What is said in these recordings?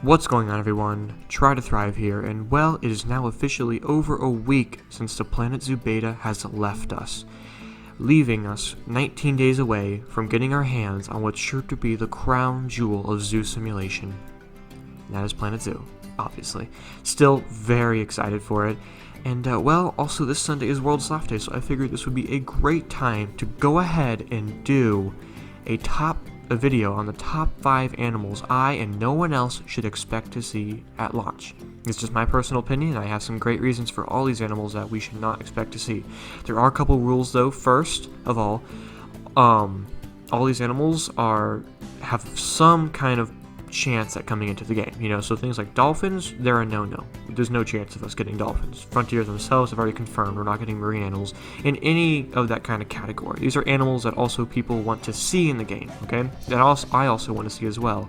What's going on, everyone? Try to Thrive here, and well, it is now officially over a week since the Planet Zoo beta has left us, leaving us 19 days away from getting our hands on what's sure to be the crown jewel of zoo simulation. And that is Planet Zoo, obviously. Still very excited for it, and well, also this Sunday is World Sloth Day, so I figured this would be a great time to go ahead and do a video on the top 5 animals I and no one else should expect to see at launch. It's just my personal opinion. I have some great reasons for all these animals that we should not expect to see. There are a couple rules though. First of all these animals have some kind of chance at coming into the game, so things like dolphins, they're a no-no. There's no chance of us getting dolphins. Frontier themselves have already confirmed we're not getting marine animals in any of that kind of category. These are animals that also people want to see in the game, okay? That I also want to see as well.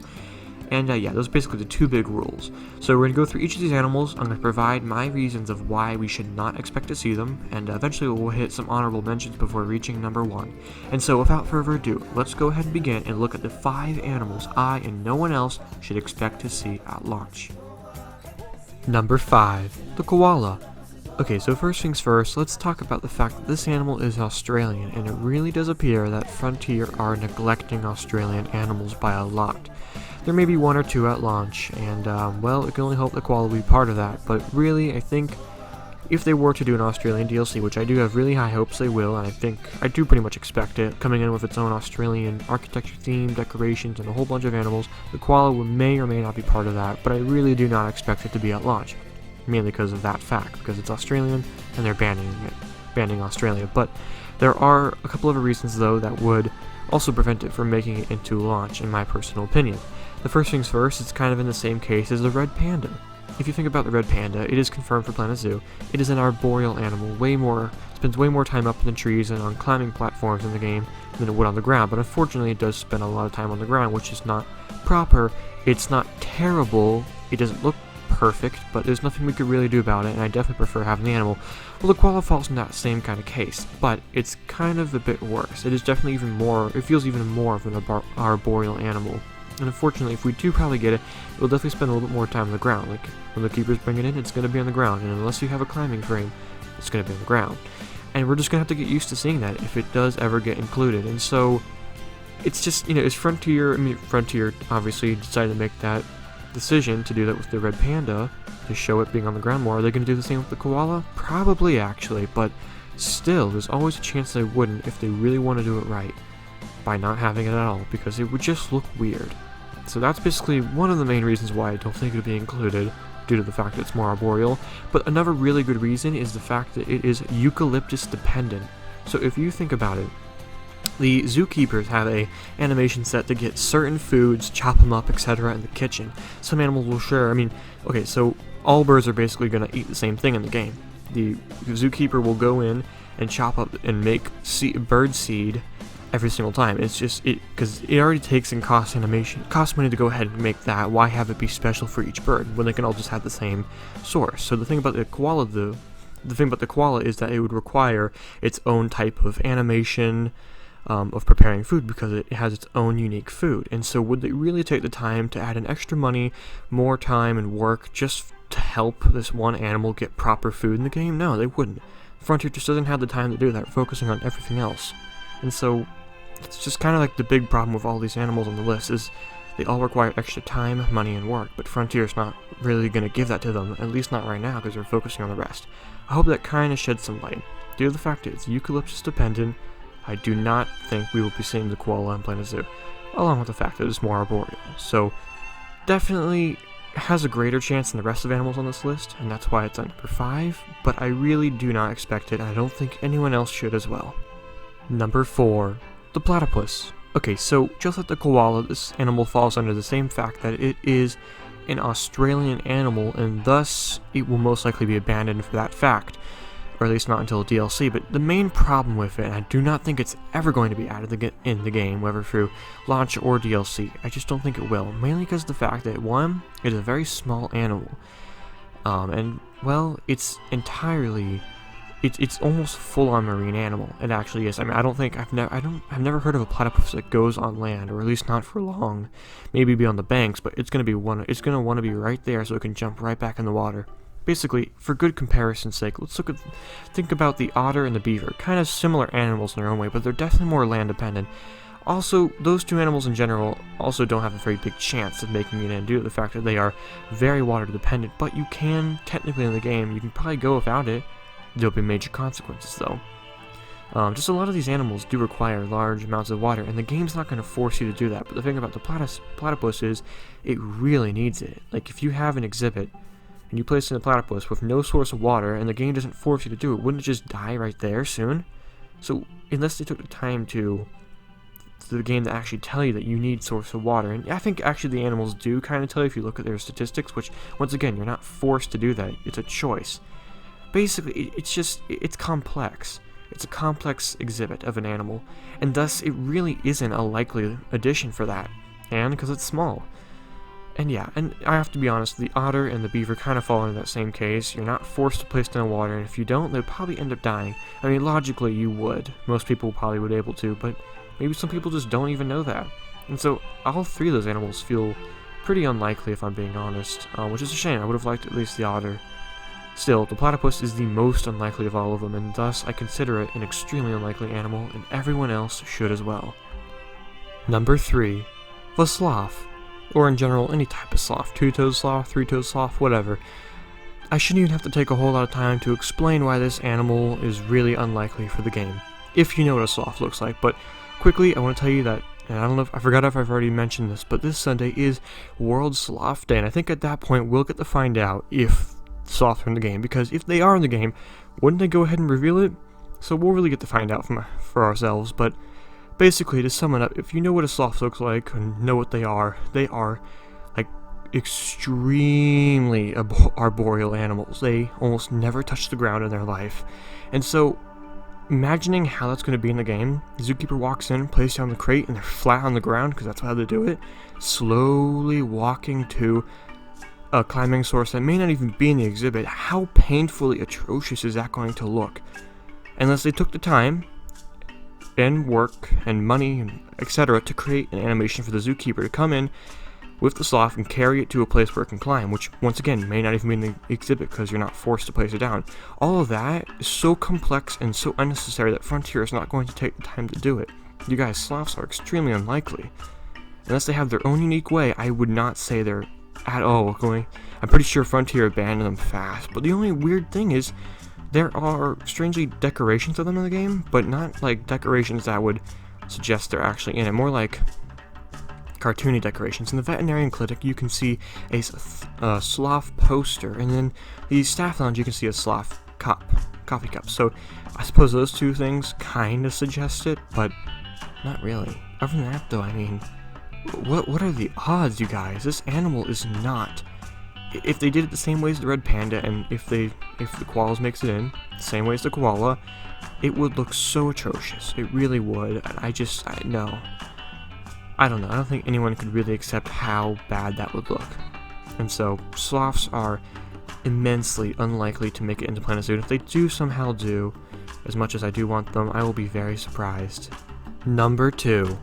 And yeah, those are basically the 2 big rules. So we're going to go through each of these animals. I'm going to provide my reasons of why we should not expect to see them, and eventually we'll hit some honorable mentions before reaching number 1. And so without further ado, let's go ahead and begin and look at the 5 animals I and no one else should expect to see at launch. Number 5, the koala. Okay, so first things first, let's talk about the fact that this animal is Australian, and it really does appear that Frontier are neglecting Australian animals by a lot. There may be 1 or 2 at launch, and well, it can only hope the koala will be part of that, but really, I think if they were to do an Australian DLC, which I do have really high hopes they will, and I do pretty much expect it, coming in with its own Australian architecture theme, decorations, and a whole bunch of animals, the koala may or may not be part of that, but I really do not expect it to be at launch, mainly because of that fact, because it's Australian, and they're banning Australia. But there are a couple of reasons, though, that would also prevent it from making it into launch, in my personal opinion. The first things first, it's kind of in the same case as the red panda. If you think about the red panda, it is confirmed for Planet Zoo. It is an arboreal animal, spends way more time up in the trees and on climbing platforms in the game than it would on the ground, but unfortunately it does spend a lot of time on the ground, which is not proper. It's not terrible, it doesn't look perfect, but there's nothing we could really do about it, and I definitely prefer having the animal. Well, the koala falls in that same kind of case, but it's kind of a bit worse. It is definitely it feels even more of an arboreal animal. And unfortunately, if we do probably get it, we'll definitely spend a little bit more time on the ground. Like, when the keepers bring it in, it's going to be on the ground, and unless you have a climbing frame, it's going to be on the ground. And we're just going to have to get used to seeing that if it does ever get included. And so, it's just, it's Frontier obviously decided to make that decision to do that with the red panda, to show it being on the ground more. Are they going to do the same with the koala? Probably, actually, but still, there's always a chance they wouldn't if they really want to do it right, by not having it at all, because it would just look weird. So that's basically one of the main reasons why I don't think it would be included, due to the fact that it's more arboreal. But another really good reason is the fact that it is eucalyptus dependent. So if you think about it, the zookeepers have a animation set to get certain foods, chop them up, etc. in the kitchen. Some animals will share, okay, so all birds are basically going to eat the same thing in the game. The zookeeper will go in and chop up and make bird seed every single time. It's just because it already takes and costs money to go ahead and make that. Why have it be special for each bird when they can all just have the same source? So the thing about the koala, is that it would require its own type of animation of preparing food, because it has its own unique food. And so would they really take the time to add in extra money, more time and work just to help this one animal get proper food in the game? No, they wouldn't. Frontier just doesn't have the time to do that, focusing on everything else. And so it's just kind of like the big problem with all these animals on the list is they all require extra time, money, and work, but Frontier's not really going to give that to them, at least not right now, because they're focusing on the rest. I hope that kind of sheds some light. Due to the fact that it's eucalyptus dependent, I do not think we will be seeing the koala in Planet Zoo, along with the fact that it's more arboreal. So definitely has a greater chance than the rest of animals on this list, and that's why it's at number 5, but I really do not expect it, and I don't think anyone else should as well. Number 4, the platypus. Okay, so just like the koala, this animal falls under the same fact that it is an Australian animal, and thus it will most likely be abandoned for that fact, or at least not until DLC. But the main problem with it, and I do not think it's ever going to be added in the game, whether through launch or DLC, I just don't think it will, mainly because of the fact that, 1, it is a very small animal, and, well, it it's almost full-on marine animal. It actually is. I mean, I've never heard of a platypus that goes on land, or at least not for long. Maybe be on the banks, but it's gonna want to be right there so it can jump right back in the water. Basically, for good comparison's sake, think about the otter and the beaver. Kind of similar animals in their own way, but they're definitely more land dependent. Also, those two animals in general also don't have a very big chance of making it in due to the fact that they are very water dependent, but you can, technically in the game, you can probably go without it. There'll be major consequences though. Just a lot of these animals do require large amounts of water, and the game's not going to force you to do that, but the thing about the platypus is, it really needs it. Like, if you have an exhibit, and you place in a platypus with no source of water, and the game doesn't force you to do it, wouldn't it just die right there soon? So, unless they took the time to the game to actually tell you that you need source of water, and I think actually the animals do kind of tell you if you look at their statistics, which, once again, you're not forced to do that, it's a choice. Basically, it's complex. It's a complex exhibit of an animal, and thus it really isn't a likely addition for that, and because it's small. And yeah, and I have to be honest, the otter and the beaver kind of fall into that same case. You're not forced to place down water, and if you don't, they'll probably end up dying. I mean, logically, you would. Most people probably would be able to, but maybe some people just don't even know that. And so, all three of those animals feel pretty unlikely, if I'm being honest, which is a shame. I would have liked at least the otter. Still, the platypus is the most unlikely of all of them, and thus I consider it an extremely unlikely animal, and everyone else should as well. Number 3. The sloth. Or in general, any type of sloth. Two-toed sloth, three-toed sloth, whatever. I shouldn't even have to take a whole lot of time to explain why this animal is really unlikely for the game, if you know what a sloth looks like, but quickly, I want to tell you that, and I forgot if I've already mentioned this, but this Sunday is World Sloth Day, and I think at that point we'll get to find out if sloths are in the game, because if they are in the game, wouldn't they go ahead and reveal it? So we'll really get to find out for ourselves, but basically, to sum it up, if you know what a sloth looks like, and know what they are like extremely arboreal animals. They almost never touch the ground in their life, and so imagining how that's going to be in the game, the zookeeper walks in, places down the crate, and they're flat on the ground, because that's how they do it, slowly walking to a climbing source that may not even be in the exhibit. How painfully atrocious is that going to look? Unless they took the time and work and money and etc. to create an animation for the zookeeper to come in with the sloth and carry it to a place where it can climb, which once again may not even be in the exhibit because you're not forced to place it down. All of that is so complex and so unnecessary that Frontier is not going to take the time to do it. You guys, sloths are extremely unlikely. Unless they have their own unique way, I would not say they're at all going. I'm pretty sure Frontier abandoned them fast, but the only weird thing is there are strangely decorations of them in the game, but not like decorations that would suggest they're actually in it, more like cartoony decorations. In the veterinarian clinic, you can see a sloth poster, and then the staff lounge, you can see a sloth coffee cup. So I suppose those two things kind of suggest it, but not really. Other than that, though, I mean, what are the odds, you guys? This animal is not. If they did it the same way as the red panda, and if the koalas makes it in the same way as the koala, it would look so atrocious. It really would. No. I don't know. I don't think anyone could really accept how bad that would look. And so, sloths are immensely unlikely to make it into Planet Zoo. And if they do somehow do, as much as I do want them, I will be very surprised. Number 2.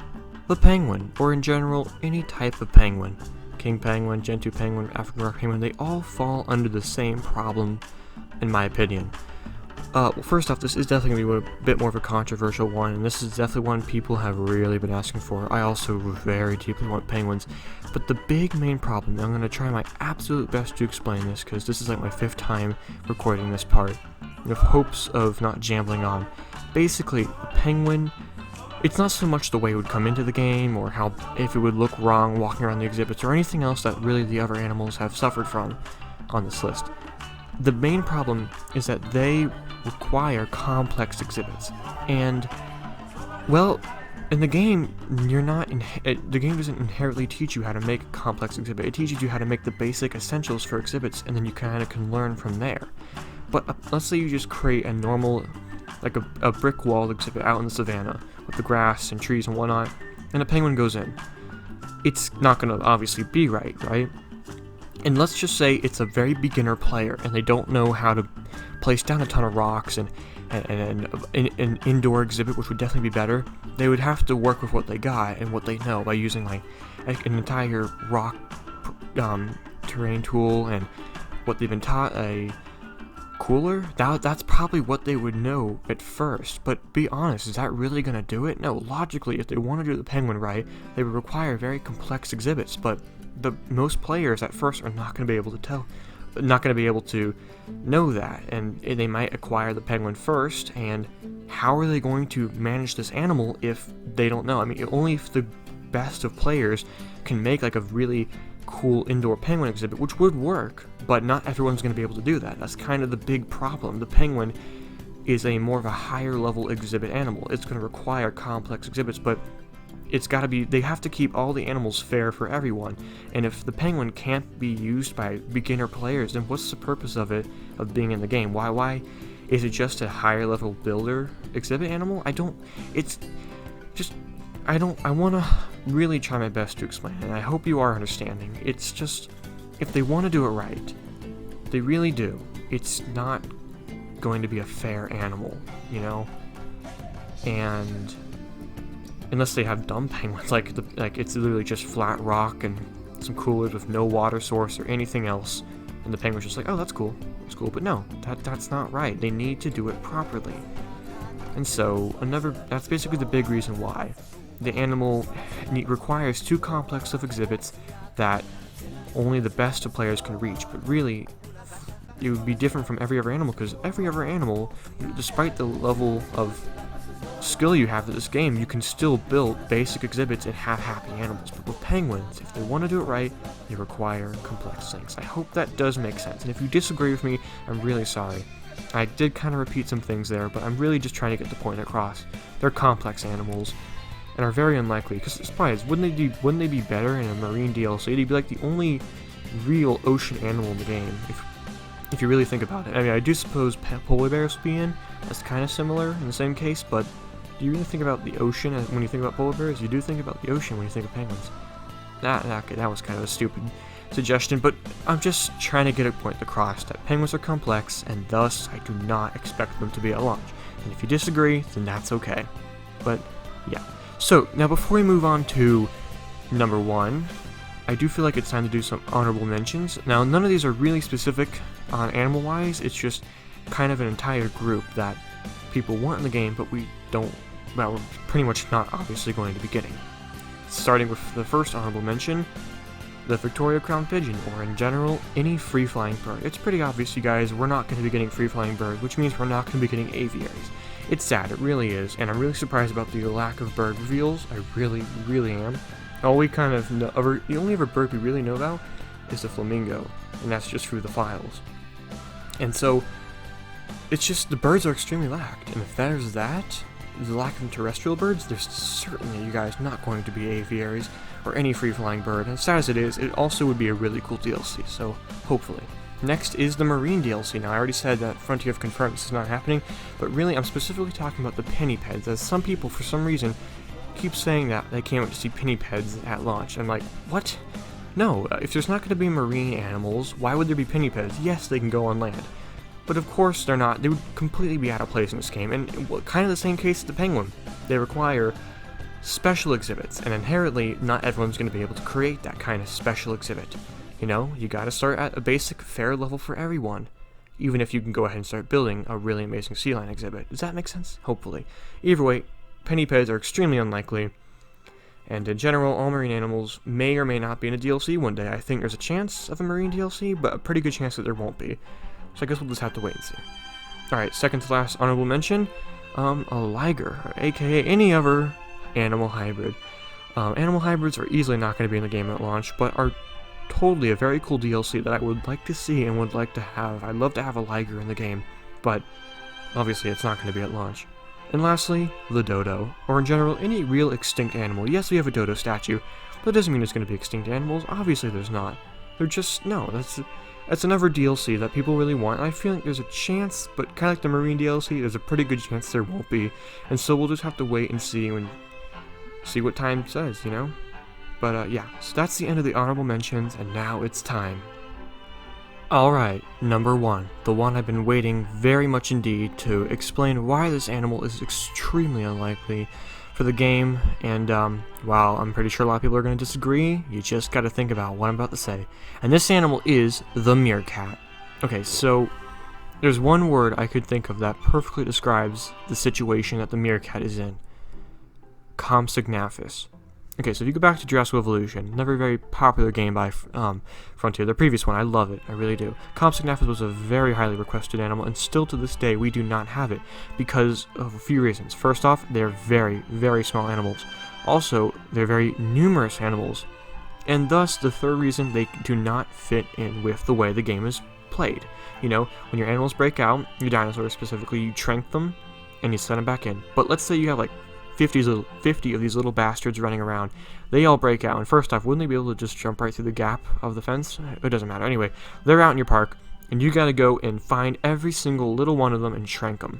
The penguin, or in general, any type of penguin. King penguin, gentoo penguin, African rock penguin, they all fall under the same problem, in my opinion. Well, first off, this is definitely going to be a bit more of a controversial one, and this is definitely one people have really been asking for. I also very deeply want penguins, but the big main problem, and I'm going to try my absolute best to explain this, because this is like my 5th time recording this part, with hopes of not jambling on. Basically, a penguin, it's not so much the way it would come into the game, or how if it would look wrong walking around the exhibits, or anything else that really the other animals have suffered from on this list. The main problem is that they require complex exhibits, and, well, in the game, the game doesn't inherently teach you how to make a complex exhibit. It teaches you how to make the basic essentials for exhibits, and then you kind of can learn from there. But let's say you just create a normal, like a brick wall exhibit out in the savannah, with the grass and trees and whatnot, and a penguin goes in. It's not going to obviously be right? And let's just say it's a very beginner player, and they don't know how to place down a ton of rocks and an indoor exhibit, which would definitely be better. They would have to work with what they got and what they know by using like an entire rock terrain tool and what they've been taught, a cooler. That's probably what they would know at first, but be honest, is that really going to do it? No, logically, if they want to do the penguin right, they would require very complex exhibits, but most players at first are not going to be able to know that, and they might acquire the penguin first, and how are they going to manage this animal if they don't know? I mean, only if the best of players can make like a really cool indoor penguin exhibit, which would work, but not everyone's going to be able to do that. That's kind of the big problem. The penguin is more of a higher level exhibit animal. It's going to require complex exhibits, but it's got to be, they have to keep all the animals fair for everyone, and if the penguin can't be used by beginner players, then what's the purpose of being in the game? Why is it just a higher level builder exhibit animal? I want to really try my best to explain it, and I hope you are understanding. It's just, if they want to do it right, they really do, it's not going to be a fair animal, you know? And unless they have dumb penguins, like it's literally just flat rock and some coolers with no water source or anything else, and the penguin's just like, oh, that's cool, but no, that's not right. They need to do it properly. And so that's basically the big reason why the animal requires too complex of exhibits that only the best of players can reach. But really, it would be different from every other animal, because every other animal, despite the level of skill you have to this game, you can still build basic exhibits and have happy animals. But with penguins, if they want to do it right, they require complex things. I hope that does make sense, and if you disagree with me, I'm really sorry. I did kind of repeat some things there, but I'm really just trying to get the point across. They're complex animals and are very unlikely, because surprise, wouldn't they be better in a marine DLC? They'd be like the only real ocean animal in the game, if you really think about it. I mean, I do suppose polar bears would be in. That's kind of similar in the same case, but do you really think about the ocean when you think about polar bears? You do think about the ocean when you think of penguins. Okay, that was kind of a stupid suggestion, but I'm just trying to get a point across that penguins are complex, and thus I do not expect them to be at launch. And if you disagree, then that's okay. But yeah. So now before we move on to number 1, I do feel like it's time to do some honorable mentions. Now, none of these are really specific on animal-wise, it's just kind of an entire group that people want in the game, but we're pretty much not obviously going to be getting. Starting with the first honorable mention, the Victoria Crown Pigeon, or in general, any free-flying bird. It's pretty obvious, you guys, we're not going to be getting free-flying birds, which means we're not going to be getting aviaries. It's sad, it really is, and I'm really surprised about the lack of bird reveals. I really, really am. All we kind of know, the only other bird we really know about is the flamingo, and that's just through the files. And so, it's just, the birds are extremely lacked, and if there's that, the lack of terrestrial birds, there's certainly, you guys, not going to be aviaries, or any free-flying bird, and as sad as it is, it also would be a really cool DLC, so hopefully. Next is the Marine DLC. Now, I already said that Frontier have confirmed this is not happening, but really, I'm specifically talking about the pinnipeds, as some people, for some reason, keep saying that they can't wait to see pinnipeds at launch. I'm like, what? No, if there's not going to be marine animals, why would there be pinnipeds? Yes, they can go on land. But of course they're not. They would completely be out of place in this game, and kind of the same case as the penguin. They require special exhibits, and inherently, not everyone's going to be able to create that kind of special exhibit. You know, you gotta start at a basic, fair level for everyone, even if you can go ahead and start building a really amazing sea lion exhibit. Does that make sense? Hopefully. Either way, pinnipeds are extremely unlikely, and in general, all marine animals may or may not be in a DLC one day. I think there's a chance of a marine DLC, but a pretty good chance that there won't be. So I guess we'll just have to wait and see. Alright, second to last honorable mention, a liger, aka any other animal hybrid. Animal hybrids are easily not going to be in the game at launch, but are totally a very cool DLC that I would like to see and would like to have. I'd love to have a liger in the game, but obviously it's not going to be at launch. And lastly, the dodo, or in general, any real extinct animal. Yes, we have a dodo statue, but it doesn't mean it's going to be extinct animals. Obviously there's not. They're just, no, that's another DLC that people really want, and I feel like there's a chance, but kind of like the Marine DLC, there's a pretty good chance there won't be, and so we'll just have to wait and see what time says, you know? But yeah, so that's the end of the honorable mentions, and now it's time Alright, number 1, the one I've been waiting very much indeed to explain why this animal is extremely unlikely for the game, and while I'm pretty sure a lot of people are going to disagree, you just gotta think about what I'm about to say. And this animal is the meerkat. Okay, so there's one word I could think of that perfectly describes the situation that the meerkat is in. Compsognathus. Okay, so if you go back to Jurassic Evolution, another very popular game by Frontier, the previous one, I love it, I really do. Compsognathus was a very highly requested animal, and still to this day we do not have it, because of a few reasons. First off, they're very, very small animals. Also, they're very numerous animals, and thus the third reason, they do not fit in with the way the game is played. You know, when your animals break out, your dinosaurs specifically, you trank them, and you set them back in. But let's say you have like 50 of these little bastards running around. They all break out, and first off, wouldn't they be able to just jump right through the gap of the fence? It doesn't matter. Anyway, they're out in your park, and you gotta go and find every single little one of them and trank them.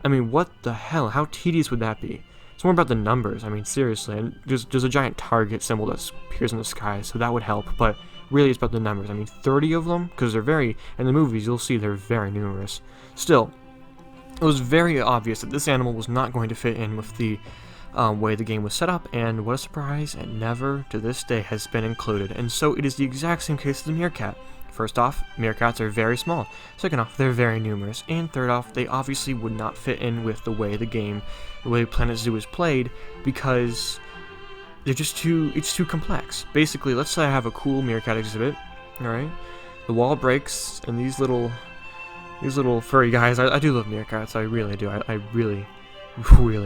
I mean, what the hell? How tedious would that be? It's more about the numbers. I mean, seriously. And there's a giant target symbol that appears in the sky, so that would help, but really it's about the numbers. I mean, 30 of them? Because they're very... In the movies, you'll see they're very numerous. Still, it was very obvious that this animal was not going to fit in with the way the game was set up, and what a surprise, it never, to this day, has been included. And so it is the exact same case as the meerkat. First off, meerkats are very small. Second off, they're very numerous. And third off, they obviously would not fit in with the way the way Planet Zoo is played, because they're just it's too complex. Basically, let's say I have a cool meerkat exhibit, alright? The wall breaks, and these little furry guys, I do love meerkats, I really do, I really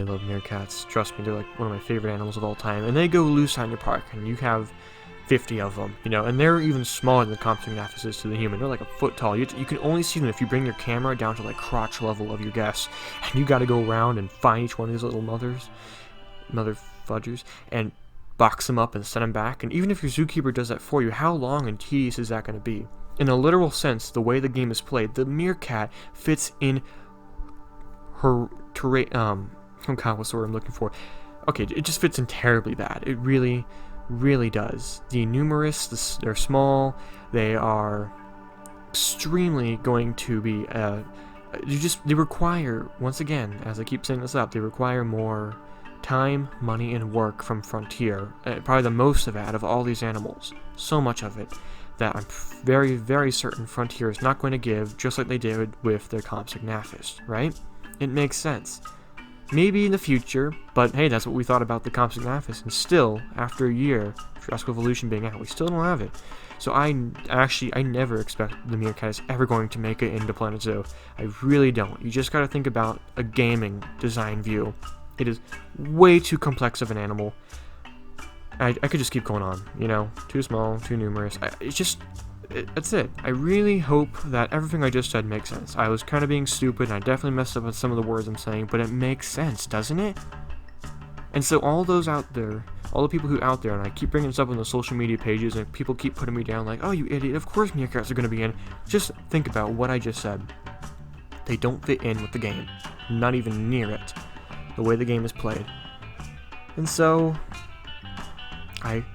love meerkats, trust me, they're like one of my favorite animals of all time, and they go loose on your park, and you have 50 of them, you know, and they're even smaller than the Compsognathus is to the human. They're like a foot tall. You can only see them if you bring your camera down to like crotch level of your guests, and you gotta go around and find each one of these little mother fudgers, and box them up and send them back. And even if your zookeeper does that for you, how long and tedious is that going to be? In a literal sense, the way the game is played, the meerkat fits in her terrain. Oh God, what's the word I'm looking for? Okay, it just fits in terribly bad. It really does. The numerous, they're small. They are extremely going to be. They require, once again, as I keep saying this up, they require more time, money, and work from Frontier. Probably the most of it out of all these animals. So much of it that I'm very, very certain Frontier is not going to give, just like they did with their Compsognathus, right? It makes sense. Maybe in the future, but hey, that's what we thought about the Compsognathus, and still, after a year, Jurassic Evolution being out, we still don't have it. So I never expect the meerkat is ever going to make it into Planet Zoo. I really don't. You just gotta think about a gaming design view. It is way too complex of an animal. I could just keep going on, you know? Too small, too numerous. That's it. I really hope that everything I just said makes sense. I was kind of being stupid, and I definitely messed up with some of the words I'm saying, but it makes sense, doesn't it? And so all those out there, all the people who out there, and I keep bringing this up on the social media pages, and people keep putting me down like, oh, you idiot, of course meerkats are going to be in. Just think about what I just said. They don't fit in with the game. Not even near it. The way the game is played. And so, I'm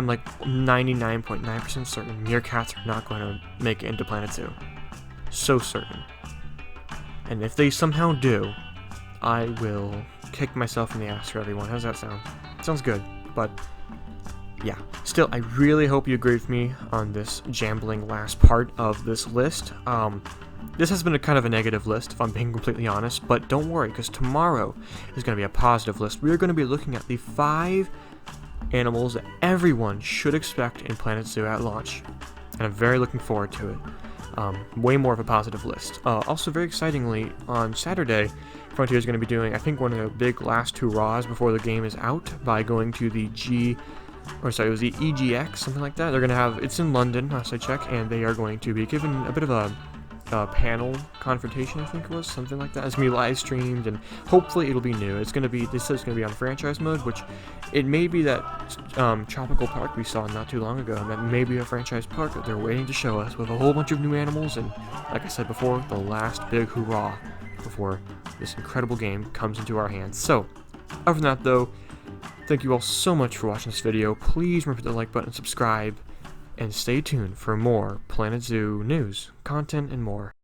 like 99.9% certain meerkats are not going to make it into Planet Zoo. So certain. And if they somehow do, I will kick myself in the ass for everyone. How does that sound? Sounds good, but yeah. Still, I really hope you agree with me on this jambling last part of this list. This has been a kind of a negative list, if I'm being completely honest, but don't worry, because tomorrow is going to be a positive list. We are going to be looking at the 5 animals that everyone should expect in Planet Zoo at launch, and I'm very looking forward to it. Way more of a positive list. Also, very excitingly, on Saturday, Frontier is going to be doing, I think, one of the big last hurrahs before the game is out by going to the it was the EGX, something like that. They're going to have, it's in London, last I check, and they are going to be given a bit of a panel confrontation, I think it was, something like that. It's going to be live streamed, and hopefully it'll be new. It's going to be, they said it's going to be on franchise mode, which it may be that Tropical Park we saw not too long ago, and that may be a franchise park that they're waiting to show us with a whole bunch of new animals, and like I said before, the last big hurrah before this incredible game comes into our hands. So, other than that though, thank you all so much for watching this video. Please remember to like button and subscribe. and stay tuned for more Planet Zoo news, content, and more.